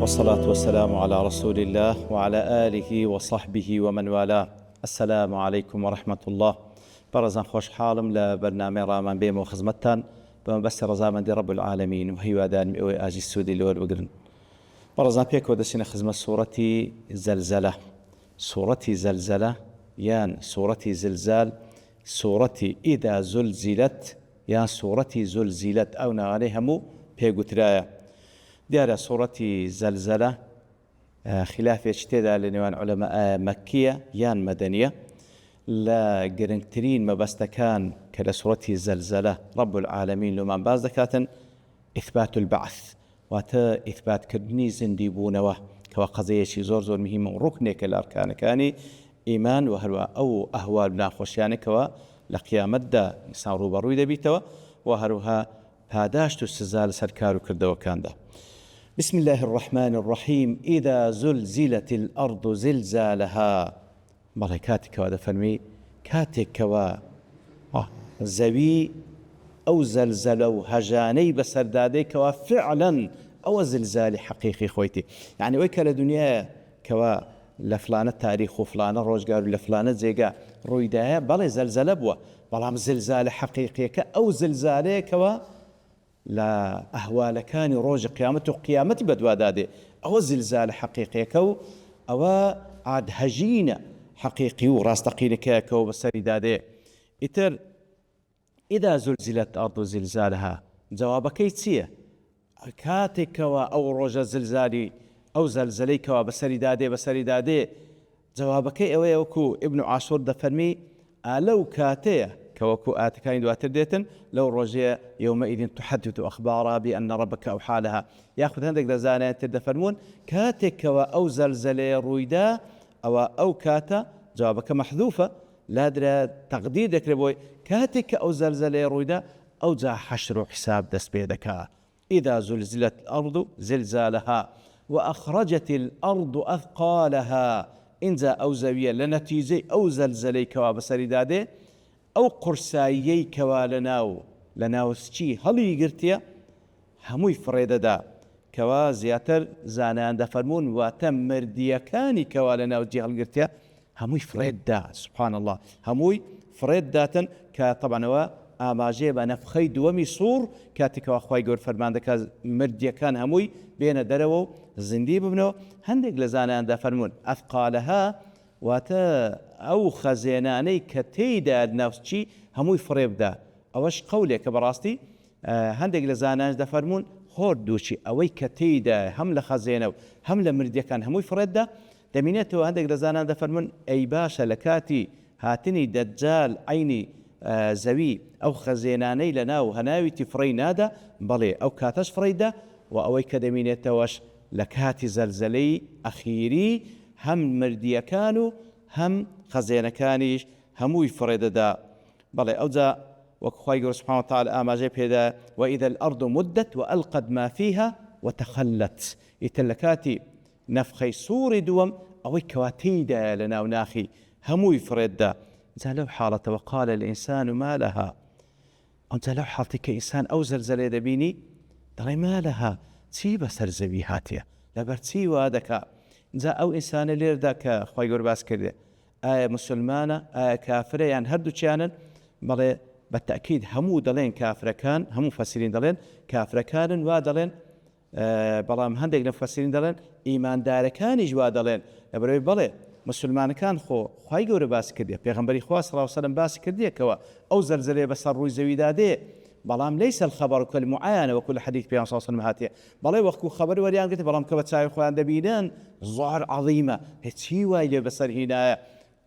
والصلاة والسلام على رسول الله وعلى آله وصحبه ومن والاه. السلام عليكم ورحمة الله. برزان خوش حالم لبرنامج رامان بيم وخزمتان بمبس رزامن دي رب العالمين وهي وادان مئوي آجي السودي لور بقرن. برزان بيك ودسين خزمة سورة زلزلة، سورة زلزلة يان سورة زلزال، سورة إذا زلزلت يان سورة زلزلت أو نغانيهمو بيقو ترايا ديارة سورة زلزلة خلاف اجتدى لنوان علماء مكية يان مدنية لا قرنكترين مبستكان كلا سورة زلزلة رب العالمين لما باز دكاتن إثبات البعث واتا إثبات كردني زنديبونوه كوا قضية زور مهم ركنك الأركان كاني إيمان وهلوا أو أهوال بناخوش يعني كوا لقيامت دا إنسان روبروي دبيتوا وهروها هاداشتو السزال سركارو كردوا كان ده. بسم الله الرحمن الرحيم. إذا زلزلت الأرض زلزالها بەڵێ کاتێکەوە دەفەرمی کاتێکەوە زەوی ئەو زەلزەلە و هەژانەی بەسەردادەیکەوە فعلاً ئەوە زلزالی حەقیقی خۆیتی، یعنی ئەوەی کە لە دنیاە کەوە لە فلانە تاریخ و فلانە ڕۆژگار و لە فلانە جێگا ڕوویدایە بەڵێ زەلزەلە بووە، بەڵام زلزالە حەقیقیەکە ئەو زلزالەیەکەوە لە ئەهوالەکانی ڕۆژی قیامەت و قیامەتی بەدوادادێ ئەوە زلزالە حەقیقیەکە و ئەوە عادهەژینە حقيقي وراستقينك كوب السريدادي إتر إذا زلزلت الأرض زلزالها جوابك يتسيه كاتك أو روج زلزالي أو زلزليك بسريدادي جوابك أويوكو ابن عاشور دفرمي لو كاتيه كوكو آتكاين دواتر ديتن لو روجيا يومئذ تحدث أخبارها بأن ربك أوحى لها ياخذ هندك دزانة تدفرمون كاتك أو زلزلي رويدا أو كاتا جوابك محذوفة لا درا تقديدك لبوي كاتك أو زلزلة رويدا أو جا حشر حساب دس بيدك. إذا زلزلت الأرض زلزالها وأخرجت الأرض أثقالها إنزا أو زاوية لنتيجة أو زلزلي كوا بسريدادي أو قرسايي كوا لناو سچي هلي قرتيا هموي فريددا كوا زياتر زانان دفرمون واتم مرديكاني كوا لناو جي هلقرتيا هموي فريد دا سبحان الله هموي فريد داتن كطبعا هو آماجي بنفخي دومي صور كاتك واخواي قول فرمان دكا مرديكان هموي بين درو زندي ببنو هندق لزانان دفرمون أثقالها واتا أو خزيناني كتيدا نفسي هموي فريد دا أوش قولي براستي هندق لزانان دفرمون خور دوشي أوي كتيدا هم لخزينو هم لمرديكان هموي فريد دا دمينته هندق رزانا دفرمون أي باشا لكاتي هاتني دجال عيني زوي أو خزيناني لناو هناوي تفري نادا بلي أو كاتش فريدا وأوي كدمينته وش لكاتي زلزلي أخيري هم مرديا كانوا هم خزينة كانيش هموي فريدا دا بلي أو ذا وخواي سبحانه وتعالى آما جيب هذا وإذا الأرض مدت وألقد ما فيها وتخلت يتلكاتي نفخي سوري دوم أو كواتيدا لنا وناخي هموي فريدا زالو حالة وقال الإنسان ما لها أنت لو حالتك إنسان أو زلزلة دبيني دلي ما لها تسيب سرزبي هاتيا لبرتسي وادك زا أو إنسان اللي رداك خواهي قرباس كرده مسلمانة كافرة يعني هردو چانن بلي بالتأكيد همو دلين كافرة كان همو فاسرين دلين كافرة كان ودلين بەڵام هەندێک لە مفەسرین دەڵێن ئیماندارەکانی جوا دەڵێن لەبەرەوەی بەڵێ مسلمانەکان خوای گەورە باسی کردی پێغەمبەری خوا صلی الله علیه و سلم باسی کردیەکەوە ئەو زەلزەلەیە بەسەر ڕووی زەویدا دێ بەڵام لەیس الخەبەر کالمعاینە وەکو لە حەدیث پێغەمبەر صلی الله علیه و سلم هاتیە بەڵێ وەکو خەبەر وەریان گرتە بەڵام کە بە چاوی خۆیان دەبینن زۆر عەظیمە هیچی وای لێ بەسەر هینایە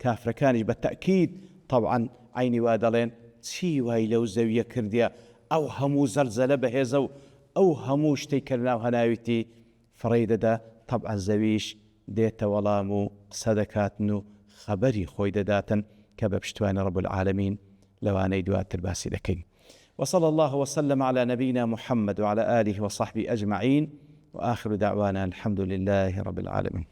کافرەکانیش بەتەئکید طبعا عینی وا دەڵێن چی وای لەو زەویە کردیە ئەو هەموو زەلزەلە بەهێزە و أو هموش تيكلناو هناويتي فريدة طبعا زويش ديت ولامو صدكاتنو خبري خويدة داتا كببشتوان رب العالمين لواني دوات الباسي لكين. وصلى الله وسلم على نبينا محمد وعلى آله وصحبه أجمعين وآخر دعوانا الحمد لله رب العالمين.